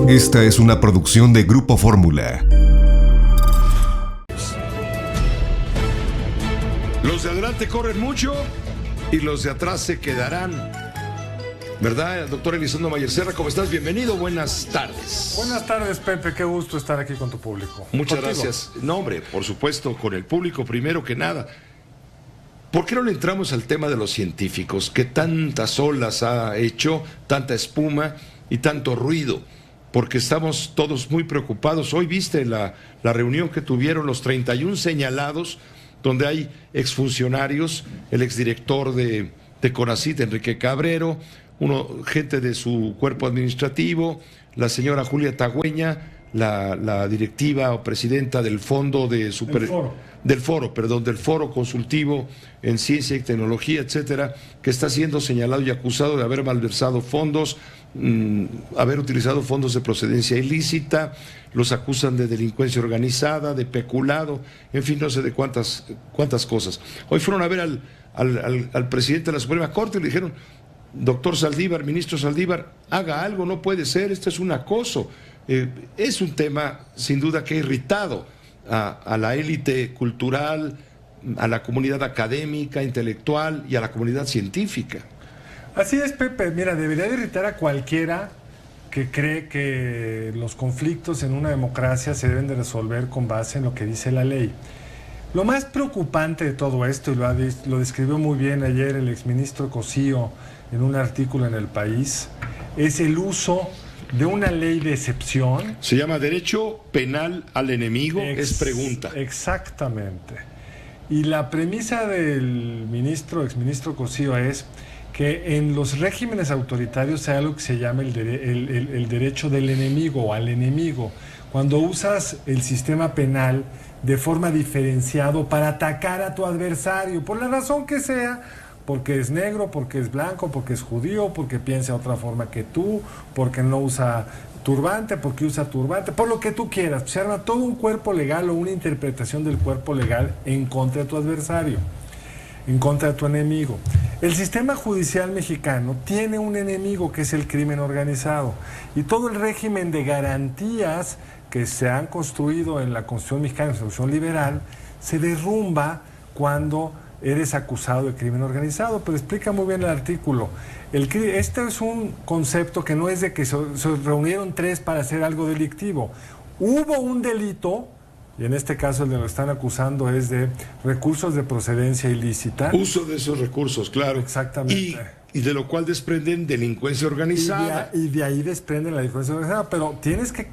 Esta es una producción de Grupo Fórmula. Los de adelante corren mucho y los de atrás se quedarán. ¿Verdad, doctor Elizondo Mayer Serra? ¿Cómo estás? Bienvenido, buenas tardes. Buenas tardes, Pepe, qué gusto estar aquí con tu público. Muchas gracias. No, hombre, por supuesto, con el público primero que nada. ¿Por qué no le entramos al tema de los científicos, que tantas olas ha hecho, tanta espuma y tanto ruido? Porque estamos todos muy preocupados. Hoy viste la reunión que tuvieron los 31 señalados, donde hay exfuncionarios, el exdirector de CONACYT, Enrique Cabrero, gente de su cuerpo administrativo, la señora Julia Tagüeña, la directiva o presidenta del fondo del Foro Consultivo en Ciencia y Tecnología, etcétera, que está siendo señalado y acusado de haber malversado fondos, haber utilizado fondos de procedencia ilícita. Los acusan de delincuencia organizada, de peculado, en fin, no sé de cuántas cosas. Hoy fueron a ver al presidente de la Suprema Corte y le dijeron: doctor Saldívar, ministro Saldívar, haga algo, no puede ser, esto es un acoso. Es un tema sin duda que ha irritado a la élite cultural, a la comunidad académica, intelectual y a la comunidad científica. Así es, Pepe. Mira, debería de irritar a cualquiera que cree que los conflictos en una democracia se deben de resolver con base en lo que dice la ley. Lo más preocupante de todo esto, y lo describió muy bien ayer el exministro Cosío en un artículo en El País, es el uso de una ley de excepción. Se llama Derecho Penal al Enemigo, es pregunta. Exactamente. Y la premisa del exministro Cosío es que en los regímenes autoritarios hay algo que se llama el derecho del enemigo o al enemigo. Cuando usas el sistema penal de forma diferenciada para atacar a tu adversario, por la razón que sea, porque es negro, porque es blanco, porque es judío, porque piensa de otra forma que tú, porque no usa turbante, porque usa turbante, por lo que tú quieras. Se arma todo un cuerpo legal o una interpretación del cuerpo legal en contra de tu adversario, en contra de tu enemigo. El sistema judicial mexicano tiene un enemigo que es el crimen organizado, y todo el régimen de garantías que se han construido en la Constitución mexicana, en la Constitución liberal, se derrumba cuando eres acusado de crimen organizado. Pero explica muy bien el artículo. Este es un concepto que no es de que se reunieron tres para hacer algo delictivo. Hubo un delito, y en este caso el de lo que están acusando es de recursos de procedencia ilícita. Uso de esos recursos, claro. Exactamente. Y de lo cual desprenden delincuencia organizada. Y de ahí desprenden la delincuencia organizada, pero tienes que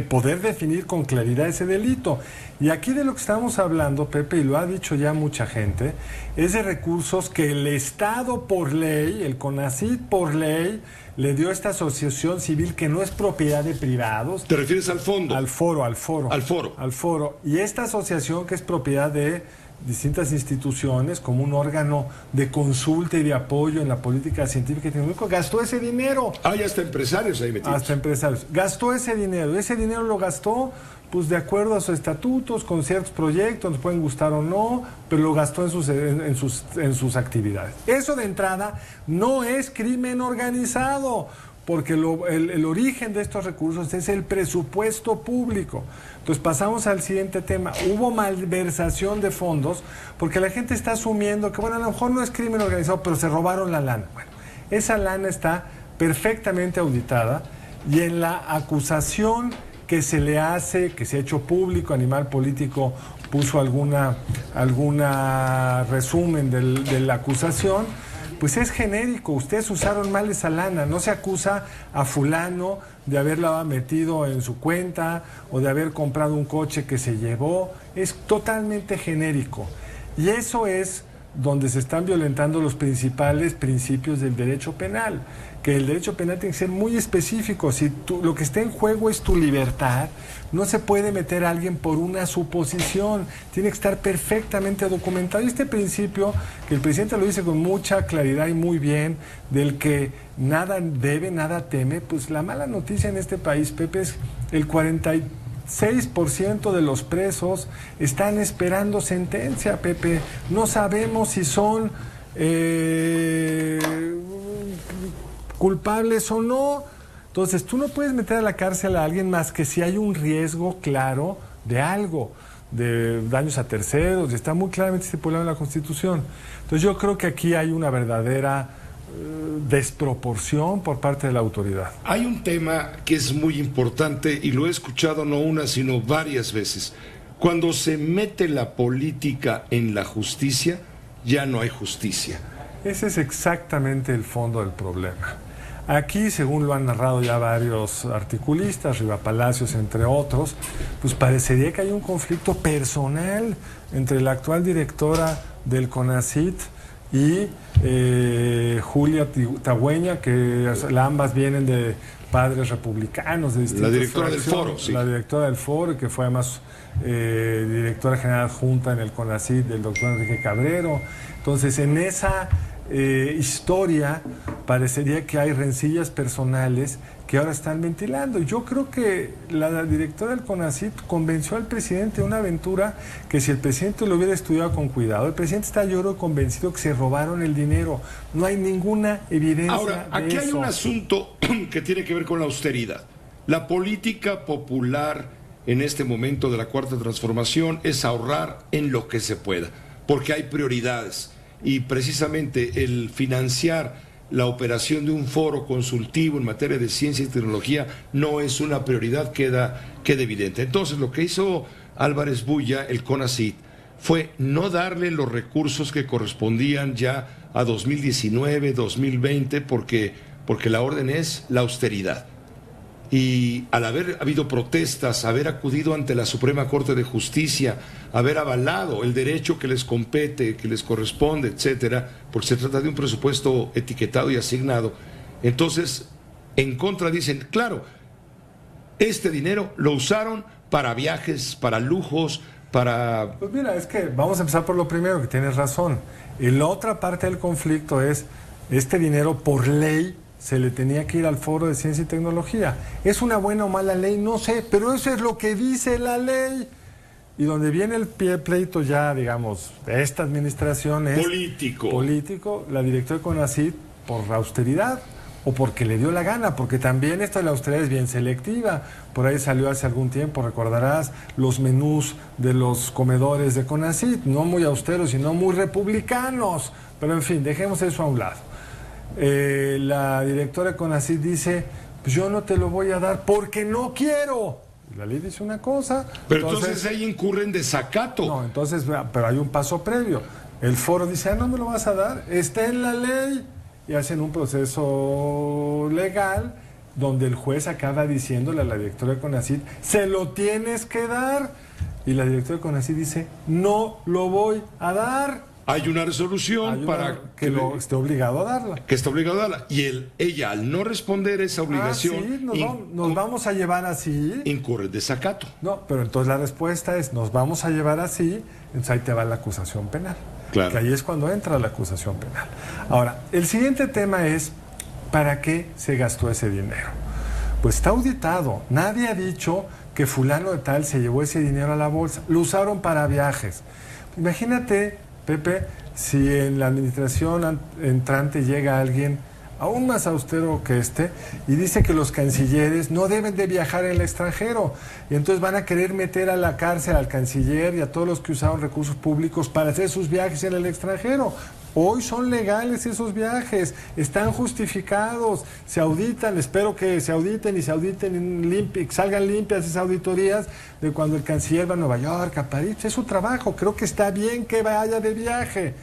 poder definir con claridad ese delito. Y aquí de lo que estamos hablando, Pepe, y lo ha dicho ya mucha gente, es de recursos que el Estado por ley, el CONACYT por ley, le dio a esta asociación civil que no es propiedad de privados. ¿Te refieres al fondo? Al foro. Al foro. Y esta asociación que es propiedad de distintas instituciones, como un órgano de consulta y de apoyo en la política científica y tecnológica, gastó ese dinero. Hay hasta empresarios ahí metidos. Hasta empresarios. Gastó ese dinero. Ese dinero lo gastó, pues, de acuerdo a sus estatutos, con ciertos proyectos, nos pueden gustar o no, pero lo gastó en sus actividades. Eso de entrada no es crimen organizado, porque el origen de estos recursos es el presupuesto público. Entonces pasamos al siguiente tema. Hubo malversación de fondos porque la gente está asumiendo que, bueno, a lo mejor no es crimen organizado, pero se robaron la lana. Bueno, esa lana está perfectamente auditada, y en la acusación que se le hace, que se ha hecho público, Animal Político puso alguna resumen de la acusación, pues es genérico. Ustedes usaron mal esa lana. No se acusa a fulano de haberla metido en su cuenta o de haber comprado un coche que se llevó. Es totalmente genérico. Y eso es donde se están violentando los principales principios del derecho penal, que el derecho penal tiene que ser muy específico. Si lo que está en juego es tu libertad, no se puede meter a alguien por una suposición, tiene que estar perfectamente documentado. Y este principio, que el presidente lo dice con mucha claridad y muy bien, del que nada debe, nada teme, pues la mala noticia en este país, Pepe, es el 46% de los presos están esperando sentencia, Pepe. No sabemos si son culpables o no. Entonces, tú no puedes meter a la cárcel a alguien más que si hay un riesgo claro de algo, de daños a terceros, y está muy claramente estipulado en la Constitución. Entonces, yo creo que aquí hay una verdadera desproporción por parte de la autoridad. Hay un tema que es muy importante y lo he escuchado no una, sino varias veces. Cuando se mete la política en la justicia, ya no hay justicia. Ese es exactamente el fondo del problema. Aquí, según lo han narrado ya varios articulistas, Riva Palacios entre otros, pues parecería que hay un conflicto personal entre la actual directora del CONACYT y Julia Tagüeña, que ambas vienen de padres republicanos de distintas la directora fracciones. del foro, sí. La directora del foro, que fue además directora general adjunta en el CONACYT del doctor Enrique Cabrero. Entonces, en esa historia parecería que hay rencillas personales que ahora están ventilando. Yo creo que la directora del CONACYT convenció al presidente de una aventura que si el presidente lo hubiera estudiado con cuidado, el presidente está, yo creo, convencido que se robaron el dinero. No hay ninguna evidencia. Ahora, aquí hay un asunto que tiene que ver con la austeridad. La política popular en este momento de la Cuarta Transformación es ahorrar en lo que se pueda, porque hay prioridades. Y precisamente el financiar la operación de un foro consultivo en materia de ciencia y tecnología no es una prioridad, queda evidente. Entonces, lo que hizo Álvarez Bulla, el CONACYT, fue no darle los recursos que correspondían ya a 2019, 2020, porque la orden es la austeridad. Y al haber habido protestas, haber acudido ante la Suprema Corte de Justicia, haber avalado el derecho que les compete, que les corresponde, etcétera, porque se trata de un presupuesto etiquetado y asignado, entonces, en contra dicen, claro, este dinero lo usaron para viajes, para lujos, para... Pues mira, es que vamos a empezar por lo primero, que tienes razón. Y la otra parte del conflicto es, este dinero por ley se le tenía que ir al Foro de Ciencia y Tecnología. ¿Es una buena o mala ley? No sé, pero eso es lo que dice la ley. Y donde viene el pleito ya, digamos, de esta administración es... Político, la directora de CONACYT por austeridad o porque le dio la gana, porque también esta de la austeridad es bien selectiva. Por ahí salió hace algún tiempo, recordarás, los menús de los comedores de CONACYT, no muy austeros, sino muy republicanos. Pero en fin, dejemos eso a un lado. La directora de CONACYT dice, pues yo no te lo voy a dar porque no quiero. La ley dice una cosa. Pero entonces ahí incurren desacato. No, entonces, pero hay un paso previo. El foro dice, no me lo vas a dar, está en la ley. Y hacen un proceso legal donde el juez acaba diciéndole a la directora de CONACYT, se lo tienes que dar. Y la directora de CONACYT dice, no lo voy a dar. Hay una resolución para que lo esté obligado a darla. Que está obligado a darla. Y ella, al no responder esa obligación... Sí, nos vamos a llevar así. Incurre desacato. No, pero entonces la respuesta es, nos vamos a llevar así, entonces ahí te va la acusación penal. Claro. Que ahí es cuando entra la acusación penal. Ahora, el siguiente tema es, ¿para qué se gastó ese dinero? Pues está auditado. Nadie ha dicho que fulano de tal se llevó ese dinero a la bolsa. Lo usaron para viajes. Imagínate, Pepe, si en la administración entrante llega alguien aún más austero que este y dice que los cancilleres no deben de viajar en el extranjero y entonces van a querer meter a la cárcel al canciller y a todos los que usaron recursos públicos para hacer sus viajes en el extranjero. Hoy son legales esos viajes, están justificados, se auditan, espero que se auditen y salgan limpias esas auditorías de cuando el canciller va a Nueva York, a París, es su trabajo, creo que está bien que vaya de viaje.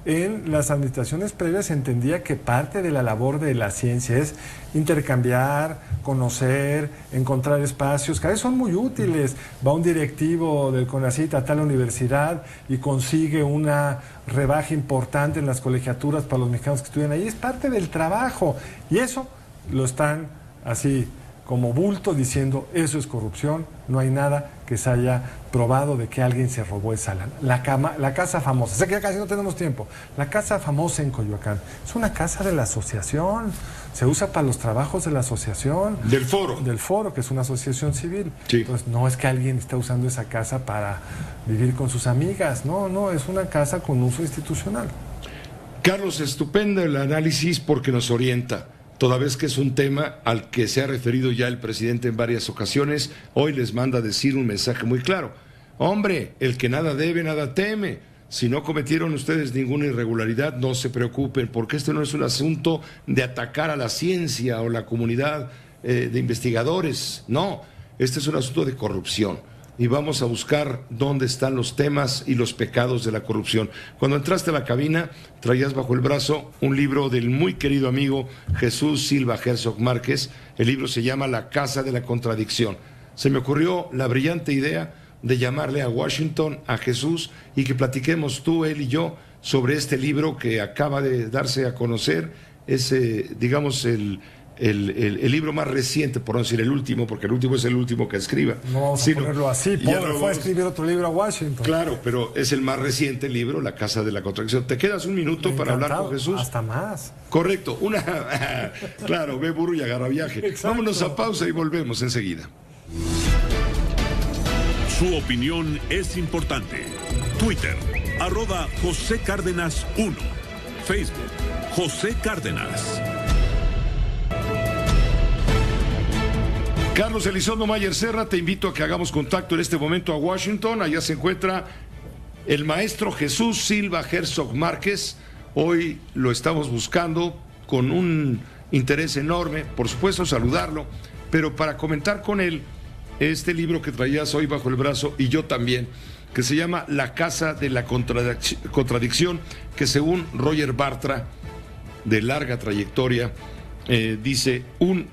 En las administraciones previas se entendía que parte de la labor de la ciencia es intercambiar, conocer, encontrar espacios, que a veces son muy útiles. Va un directivo del CONACYT a tal universidad y consigue una rebaja importante en las colegiaturas para los mexicanos que estudian ahí. Es parte del trabajo. Y eso lo están así como bulto diciendo, eso es corrupción, no hay nada que se haya probado de que alguien se robó esa lana. La casa famosa, sé que ya casi no tenemos tiempo, la casa famosa en Coyoacán, es una casa de la asociación, se usa para los trabajos de la asociación. Del foro. Del foro, que es una asociación civil. Sí. Entonces, no es que alguien esté usando esa casa para vivir con sus amigas, no, es una casa con uso institucional. Carlos, estupendo el análisis porque nos orienta. toda vez que es un tema al que se ha referido ya el presidente en varias ocasiones. Hoy les manda a decir un mensaje muy claro. Hombre, el que nada debe, nada teme. Si no cometieron ustedes ninguna irregularidad, no se preocupen, porque este no es un asunto de atacar a la ciencia o la comunidad de investigadores. No, este es un asunto de corrupción. Y vamos a buscar dónde están los temas y los pecados de la corrupción. Cuando entraste a la cabina, traías bajo el brazo un libro del muy querido amigo Jesús Silva Herzog Márquez. El libro se llama La Casa de la Contradicción. Se me ocurrió la brillante idea de llamarle a Washington, a Jesús, y que platiquemos tú, él y yo sobre este libro que acaba de darse a conocer. Es, digamos, el libro más reciente, por no decir el último, porque el último es el último que escriba. No vamos a ponerlo así, pobre, fue a escribir otro libro a Washington. Claro, pero es el más reciente libro, La Casa de la Contradicción. ¿Te quedas un minuto para hablar con Jesús? Hasta más. Correcto, claro, ve burro y agarra viaje. Exacto. Vámonos a pausa y volvemos enseguida. Su opinión es importante. Twitter, @José Cárdenas 1. Facebook, José Cárdenas. Carlos Elizondo Mayer Serra, te invito a que hagamos contacto en este momento a Washington. Allá se encuentra el maestro Jesús Silva Herzog Márquez. Hoy lo estamos buscando con un interés enorme, por supuesto saludarlo, pero para comentar con él este libro que traías hoy bajo el brazo, y yo también, que se llama La Casa de la Contradicción, que según Roger Bartra, de larga trayectoria, dice,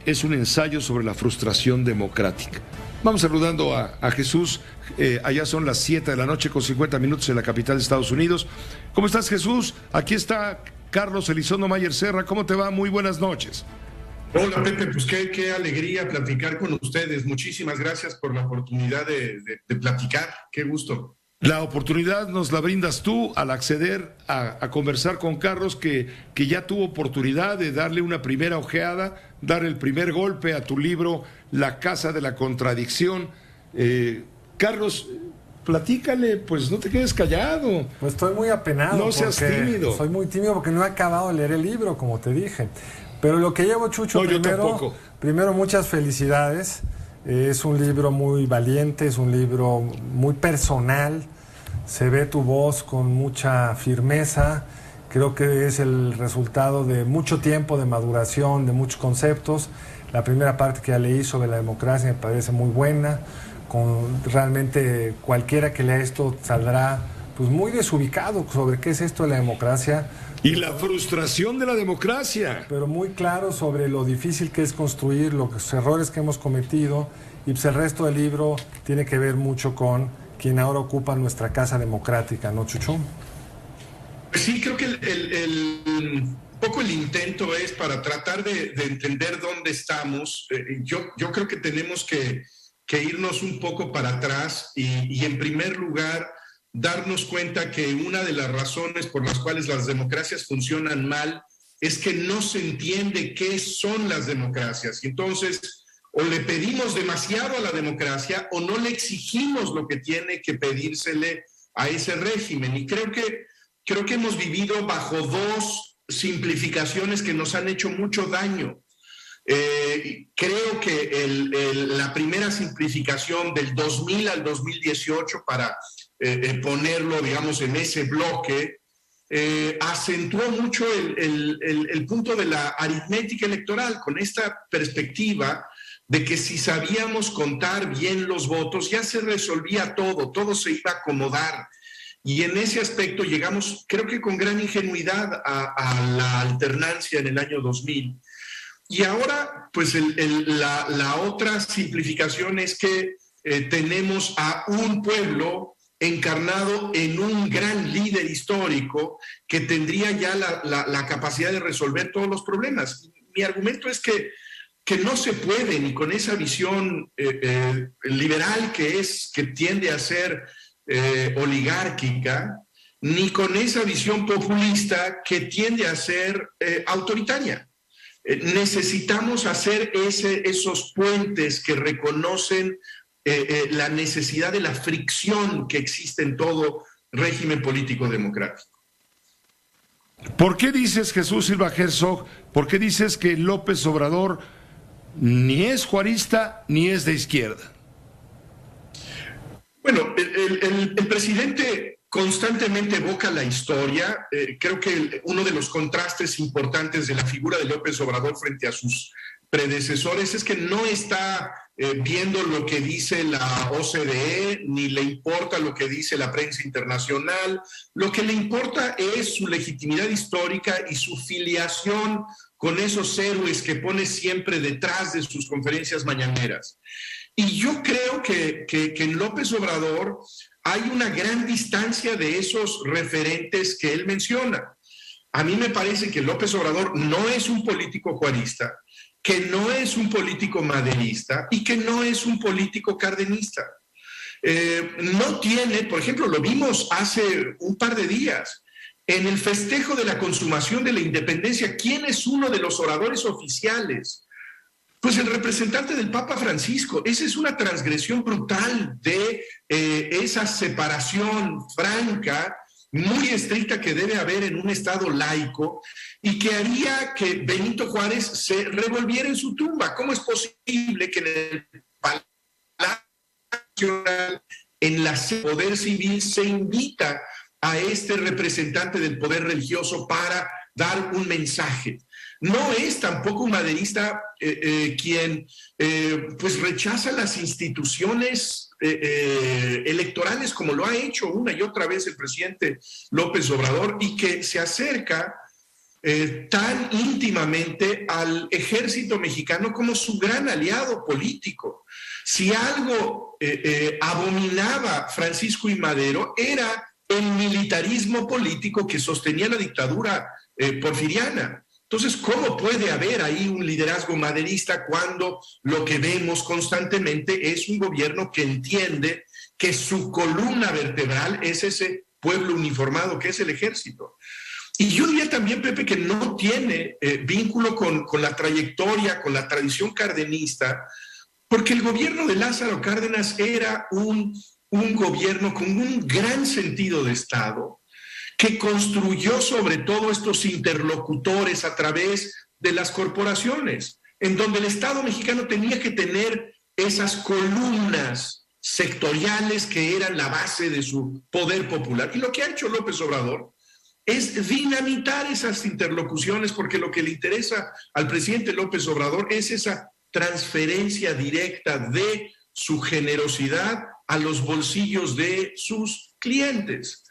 es un ensayo sobre la frustración democrática. Vamos saludando a Jesús. Allá son las 7 de la noche con 50 minutos en la capital de Estados Unidos. ¿Cómo estás, Jesús? Aquí está Carlos Elizondo Mayer Serra. ¿Cómo te va? Muy buenas noches. Hola, Pepe, pues qué alegría platicar con ustedes. Muchísimas gracias por la oportunidad de platicar. Qué gusto. La oportunidad nos la brindas tú al acceder a conversar con Carlos, que ya tuvo oportunidad de darle una primera ojeada, dar el primer golpe a tu libro, La Casa de la Contradicción. Carlos, platícale, pues no te quedes callado. Pues estoy muy apenado. No seas tímido. Soy muy tímido porque no he acabado de leer el libro, como te dije. Pero lo que llevo, Chucho, no, primero muchas felicidades. Es un libro muy valiente, es un libro muy personal. Se ve tu voz con mucha firmeza. Creo que es el resultado de mucho tiempo de maduración, de muchos conceptos. La primera parte que ya leí sobre la democracia me parece muy buena. Realmente cualquiera que lea esto saldrá pues muy desubicado sobre qué es esto de la democracia. Y la frustración de la democracia. Pero muy claro sobre lo difícil que es construir, los errores que hemos cometido, y pues el resto del libro tiene que ver mucho con quien ahora ocupa nuestra casa democrática, ¿no, Chucho? Pues sí, creo que un poco el intento es para tratar de entender dónde estamos. Yo creo que tenemos que irnos un poco para atrás y en primer lugar darnos cuenta que una de las razones por las cuales las democracias funcionan mal es que no se entiende qué son las democracias. Y entonces, o le pedimos demasiado a la democracia o no le exigimos lo que tiene que pedírsele a ese régimen. Y creo que hemos vivido bajo dos simplificaciones que nos han hecho mucho daño. Creo que la primera simplificación del 2000 al 2018, para ponerlo, digamos, en ese bloque, acentuó mucho el punto de la aritmética electoral, con esta perspectiva de que si sabíamos contar bien los votos, ya se resolvía todo se iba a acomodar. Y en ese aspecto llegamos, creo que con gran ingenuidad, a la alternancia en el año 2000. Y ahora, pues la otra simplificación es que tenemos a un pueblo encarnado en un gran líder histórico que tendría ya la capacidad de resolver todos los problemas. Mi argumento es que no se puede, ni con esa visión liberal que tiende a ser oligárquica, ni con esa visión populista que tiende a ser autoritaria. Necesitamos hacer esos puentes que reconocen la necesidad de la fricción que existe en todo régimen político democrático. ¿Por qué dices, Jesús Silva Herzog, por qué dices que López Obrador ni es juarista ni es de izquierda? Bueno, el presidente constantemente evoca la historia. Creo que uno de los contrastes importantes de la figura de López Obrador frente a sus predecesores es que no está viendo lo que dice la OCDE, ni le importa lo que dice la prensa internacional. Lo que le importa es su legitimidad histórica y su filiación con esos héroes que pone siempre detrás de sus conferencias mañaneras. Y yo creo que en López Obrador hay una gran distancia de esos referentes que él menciona. A mí me parece que López Obrador no es un político juarista, que no es un político maderista y que no es un político cardenista. No tiene, por ejemplo, lo vimos hace un par de días, en el festejo de la consumación de la independencia, ¿quién es uno de los oradores oficiales? Pues el representante del Papa Francisco. Esa es una transgresión brutal de esa separación franca, muy estricta que debe haber en un Estado laico y que haría que Benito Juárez se revolviera en su tumba. ¿Cómo es posible que en el Palacio Nacional, en la Poder Civil, se invita a este representante del poder religioso para dar un mensaje? No es tampoco un maderista quien pues rechaza las instituciones electorales como lo ha hecho una y otra vez el presidente López Obrador y que se acerca tan íntimamente al ejército mexicano como su gran aliado político. Si algo abominaba Francisco I. Madero era el militarismo político que sostenía la dictadura porfiriana. Entonces, ¿cómo puede haber ahí un liderazgo maderista cuando lo que vemos constantemente es un gobierno que entiende que su columna vertebral es ese pueblo uniformado que es el ejército? Y yo diría también, Pepe, que no tiene vínculo con la trayectoria, con la tradición cardenista, porque el gobierno de Lázaro Cárdenas era un gobierno con un gran sentido de Estado, que construyó sobre todo estos interlocutores a través de las corporaciones, en donde el Estado mexicano tenía que tener esas columnas sectoriales que eran la base de su poder popular. Y lo que ha hecho López Obrador es dinamitar esas interlocuciones, porque lo que le interesa al presidente López Obrador es esa transferencia directa de su generosidad a los bolsillos de sus clientes.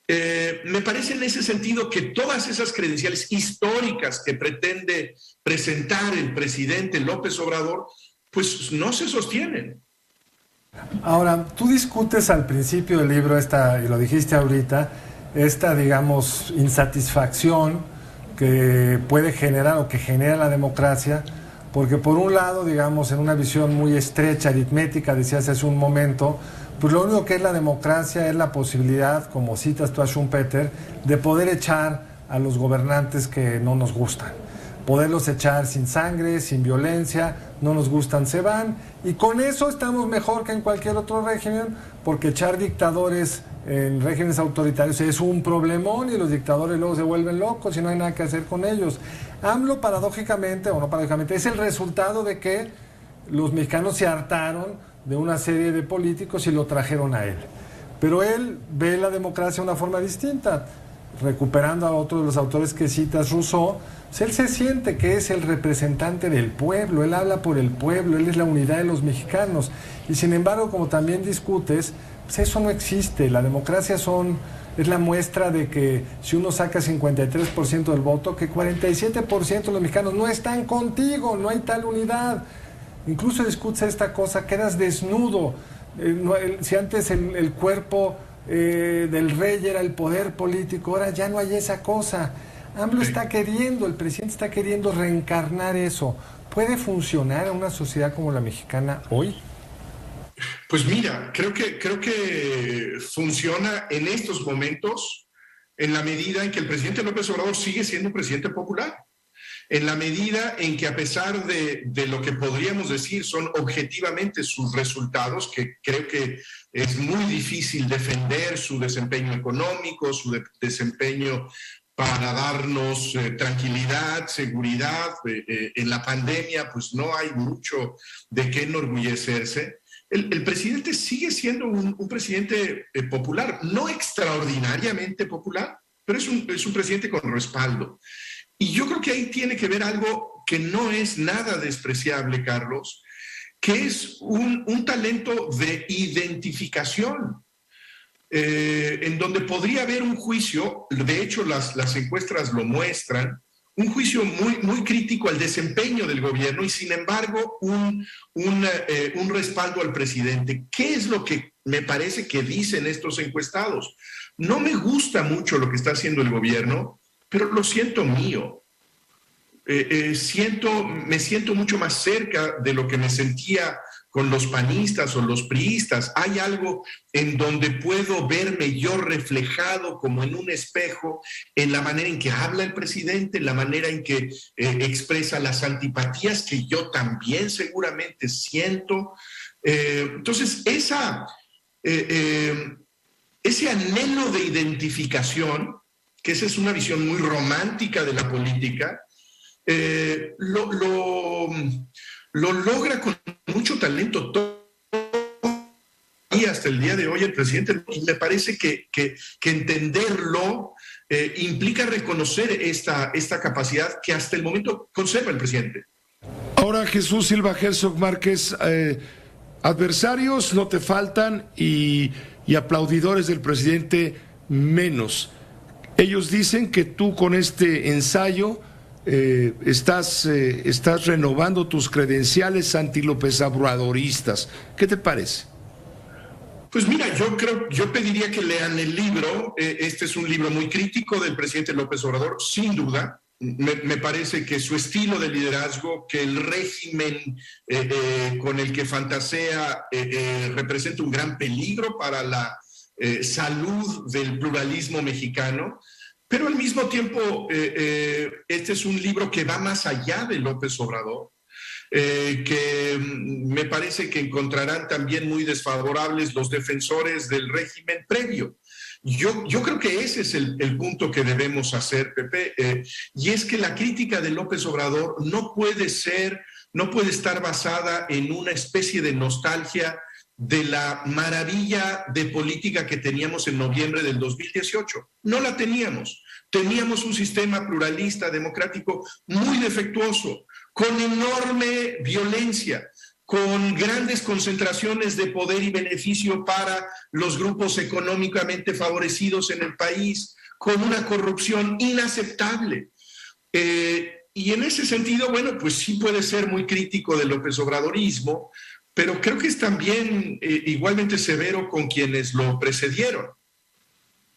Me parece en ese sentido que todas esas credenciales históricas que pretende presentar el presidente López Obrador, pues no se sostienen. Ahora, tú discutes al principio del libro y lo dijiste ahorita, digamos, insatisfacción que puede generar o que genera la democracia, porque por un lado, digamos, en una visión muy estrecha, aritmética, decías hace un momento, pues lo único que es la democracia es la posibilidad, como citas tú a Schumpeter, de poder echar a los gobernantes que no nos gustan. Poderlos echar sin sangre, sin violencia, no nos gustan, se van. Y con eso estamos mejor que en cualquier otro régimen, porque echar dictadores en regímenes autoritarios es un problemón y los dictadores luego se vuelven locos y no hay nada que hacer con ellos. AMLO, paradójicamente, o no paradójicamente, es el resultado de que los mexicanos se hartaron de una serie de políticos y lo trajeron a él. Pero él ve la democracia de una forma distinta. Recuperando a otro de los autores que citas, Rousseau, él se siente que es el representante del pueblo, él habla por el pueblo, él es la unidad de los mexicanos. Y sin embargo, como también discutes, pues eso no existe. La democracia es la muestra de que si uno saca 53% del voto, que 47% de los mexicanos no están contigo, no hay tal unidad. Incluso discutes esta cosa, quedas desnudo. Si antes el cuerpo del rey era el poder político, ahora ya no hay esa cosa. AMLO está queriendo, el presidente está queriendo reencarnar eso. ¿Puede funcionar en una sociedad como la mexicana hoy? Pues mira, creo que funciona en estos momentos en la medida en que el presidente López Obrador sigue siendo un presidente popular. En la medida en que, a pesar de lo que podríamos decir son objetivamente sus resultados, que creo que es muy difícil defender su desempeño económico, su desempeño para darnos tranquilidad, seguridad. En la pandemia, pues no hay mucho de qué enorgullecerse. El presidente sigue siendo un presidente popular, no extraordinariamente popular, pero es un presidente con respaldo. Y yo creo que ahí tiene que ver algo que no es nada despreciable, Carlos, que es un talento de identificación. En donde podría haber un juicio, de hecho las encuestas lo muestran, un juicio muy crítico al desempeño del gobierno y sin embargo un respaldo al presidente. ¿Qué es lo que me parece que dicen estos encuestados? No me gusta mucho lo que está haciendo el gobierno, pero lo siento mío. Me siento mucho más cerca de lo que me sentía con los panistas o los priistas. Hay algo en donde puedo verme yo reflejado como en un espejo en la manera en que habla el presidente, en la manera en que expresa las antipatías que yo también seguramente siento. Entonces, ese anhelo de identificación, que esa es una visión muy romántica de la política, lo logra con mucho talento y hasta el día de hoy el presidente, y me parece que entenderlo implica reconocer esta capacidad que hasta el momento conserva el presidente. Ahora, Jesús Silva Herzog Márquez, adversarios no te faltan y aplaudidores del presidente menos. Ellos dicen que tú con este ensayo estás renovando tus credenciales anti-López Obradoristas. ¿Qué te parece? Pues mira, yo pediría que lean el libro. Este es un libro muy crítico del presidente López Obrador, sin duda. Me parece que su estilo de liderazgo, que el régimen con el que fantasea representa un gran peligro para la salud del pluralismo mexicano. Pero al mismo tiempo, este es un libro que va más allá de López Obrador, que me parece que encontrarán también muy desfavorables los defensores del régimen previo. Yo creo que ese es el punto que debemos hacer, Pepe, y es que la crítica de López Obrador no puede estar basada en una especie de nostalgia de la maravilla de política que teníamos en noviembre del 2018. No la teníamos. Teníamos un sistema pluralista, democrático, muy defectuoso, con enorme violencia, con grandes concentraciones de poder y beneficio para los grupos económicamente favorecidos en el país, con una corrupción inaceptable. Y en ese sentido, bueno, pues sí puede ser muy crítico del López Obradorismo, pero creo que es también igualmente severo con quienes lo precedieron.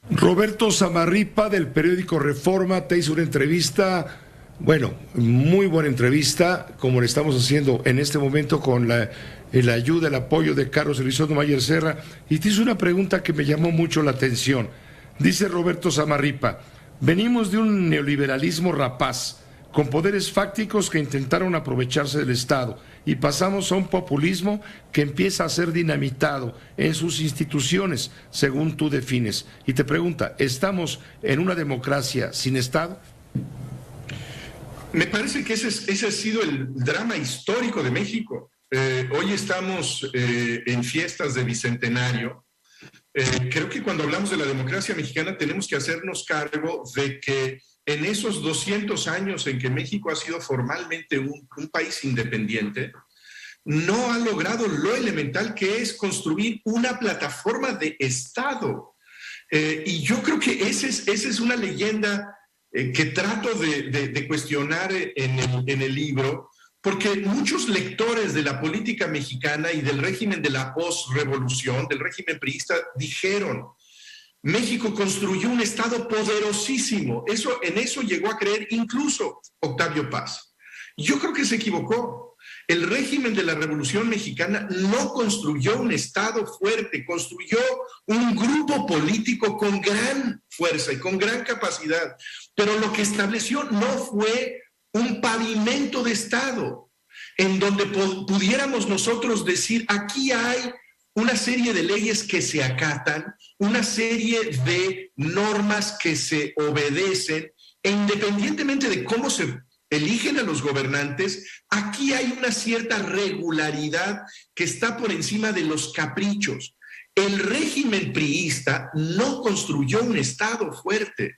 Roberto Zamarripa, del periódico Reforma, te hizo una entrevista, bueno, muy buena entrevista, como le estamos haciendo en este momento con la ayuda, el apoyo de Carlos Elizondo Mayer Serra, y te hizo una pregunta que me llamó mucho la atención. Dice Roberto Zamarripa: venimos de un neoliberalismo rapaz, con poderes fácticos que intentaron aprovecharse del Estado, y pasamos a un populismo que empieza a ser dinamitado en sus instituciones, según tú defines. Y te pregunta, ¿estamos en una democracia sin Estado? Me parece que ese ha sido el drama histórico de México. Hoy estamos en fiestas de Bicentenario. Creo que cuando hablamos de la democracia mexicana tenemos que hacernos cargo de que en esos 200 años en que México ha sido formalmente un país independiente, no ha logrado lo elemental que es construir una plataforma de Estado. Y yo creo que esa es una leyenda que trato de cuestionar en el libro, porque muchos lectores de la política mexicana y del régimen de la posrevolución, del régimen priista, dijeron: México construyó un Estado poderosísimo. En eso llegó a creer incluso Octavio Paz. Yo creo que se equivocó. El régimen de la Revolución Mexicana no construyó un Estado fuerte, construyó un grupo político con gran fuerza y con gran capacidad. Pero lo que estableció no fue un pavimento de Estado en donde pudiéramos nosotros decir: aquí hay una serie de leyes que se acatan, una serie de normas que se obedecen, e independientemente de cómo se eligen a los gobernantes, aquí hay una cierta regularidad que está por encima de los caprichos. El régimen priista no construyó un Estado fuerte,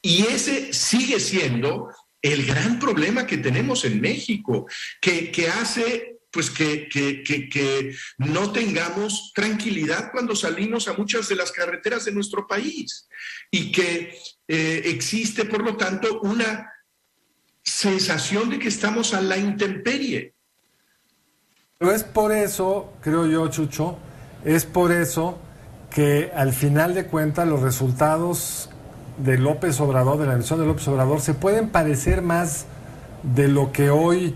y ese sigue siendo el gran problema que tenemos en México, que hace pues que no tengamos tranquilidad cuando salimos a muchas de las carreteras de nuestro país, y que existe, por lo tanto, una sensación de que estamos a la intemperie. Pero es por eso, creo yo, Chucho, es por eso que al final de cuentas los resultados de López Obrador, de la elección de López Obrador, se pueden parecer más de lo que hoy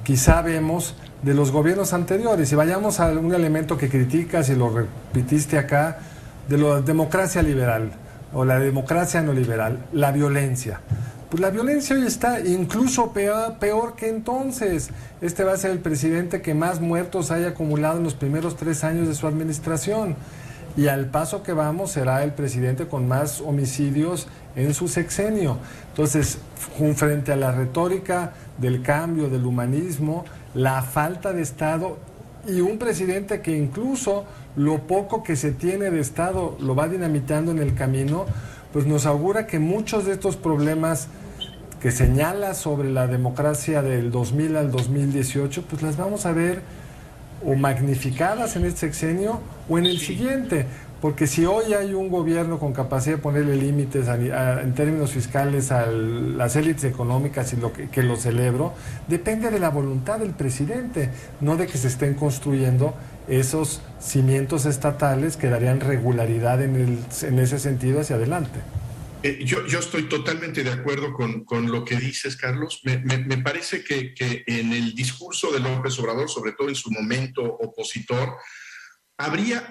quizá vemos de los gobiernos anteriores. Y vayamos a un elemento que criticas y lo repitiste acá, de la democracia liberal o la democracia no liberal, la violencia. Pues la violencia hoy está incluso peor que entonces. Este va a ser el presidente que más muertos haya acumulado en los primeros 3 años de su administración. Y al paso que vamos, será el presidente con más homicidios en su sexenio. Entonces, frente a la retórica del cambio, del humanismo, la falta de Estado y un presidente que incluso lo poco que se tiene de Estado lo va dinamitando en el camino, pues nos augura que muchos de estos problemas que señala sobre la democracia del 2000 al 2018, pues las vamos a ver o magnificadas en este sexenio o en el siguiente. Porque si hoy hay un gobierno con capacidad de ponerle límites en términos fiscales a las élites económicas, y que lo celebro, depende de la voluntad del presidente, no de que se estén construyendo esos cimientos estatales que darían regularidad en ese sentido hacia adelante. Yo estoy totalmente de acuerdo con lo que dices, Carlos. Me parece que en el discurso de López Obrador, sobre todo en su momento opositor, había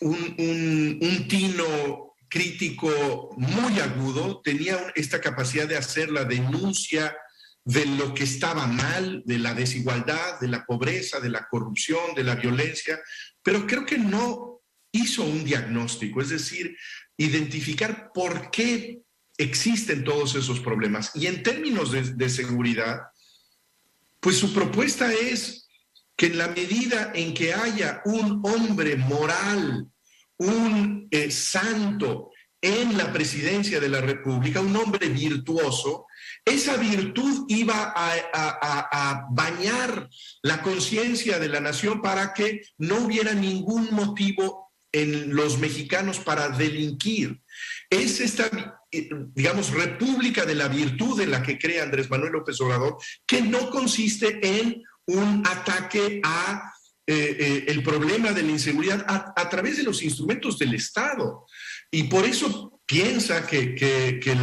un tino crítico muy agudo, tenía esta capacidad de hacer la denuncia de lo que estaba mal, de la desigualdad, de la pobreza, de la corrupción, de la violencia, pero creo que no hizo un diagnóstico, es decir, identificar por qué existen todos esos problemas. Y en términos de seguridad, pues su propuesta es que en la medida en que haya un hombre moral, un santo en la presidencia de la República, un hombre virtuoso, esa virtud iba a bañar la conciencia de la nación para que no hubiera ningún motivo en los mexicanos para delinquir. Es esta, digamos, república de la virtud en la que cree Andrés Manuel López Obrador, que no consiste en un ataque a el problema de la inseguridad a través de los instrumentos del Estado. Y por eso piensa que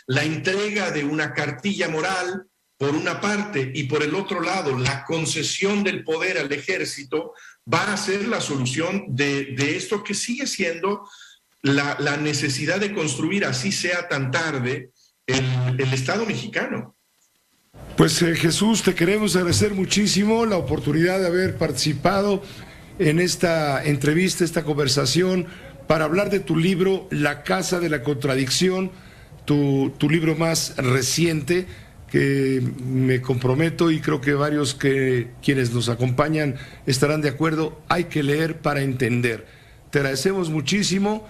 la entrega de una cartilla moral, por una parte, y por el otro lado, la concesión del poder al ejército, va a ser la solución de esto que sigue siendo la necesidad de construir, así sea tan tarde, el Estado mexicano. Pues Jesús, te queremos agradecer muchísimo la oportunidad de haber participado en esta entrevista, esta conversación, para hablar de tu libro, La Casa de la Contradicción, tu libro más reciente, que me comprometo y creo que varios quienes nos acompañan estarán de acuerdo, hay que leer para entender. Te agradecemos muchísimo,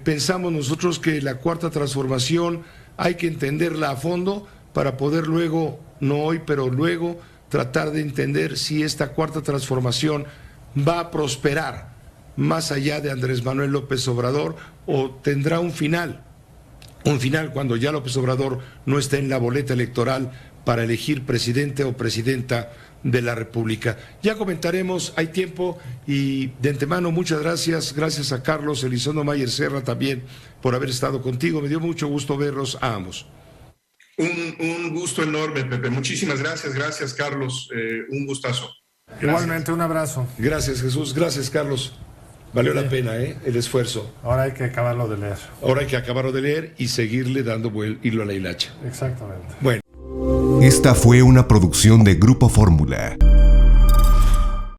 pensamos nosotros que la Cuarta Transformación hay que entenderla a fondo para poder luego, no hoy, pero luego tratar de entender si esta Cuarta Transformación va a prosperar más allá de Andrés Manuel López Obrador o tendrá un final cuando ya López Obrador no esté en la boleta electoral para elegir presidente o presidenta de la República. Ya comentaremos, hay tiempo, y de antemano muchas gracias a Carlos Elizondo Mayer Serra también por haber estado contigo, me dio mucho gusto verlos a ambos. Un gusto enorme, Pepe, muchísimas gracias Carlos, un gustazo. Gracias. Igualmente, un abrazo. Gracias Jesús, gracias Carlos. Valió la pena, el esfuerzo. Ahora hay que acabarlo de leer. Ahora hay que acabarlo de leer y seguirle dando hilo a la hilacha. Exactamente. Bueno. Esta fue una producción de Grupo Fórmula.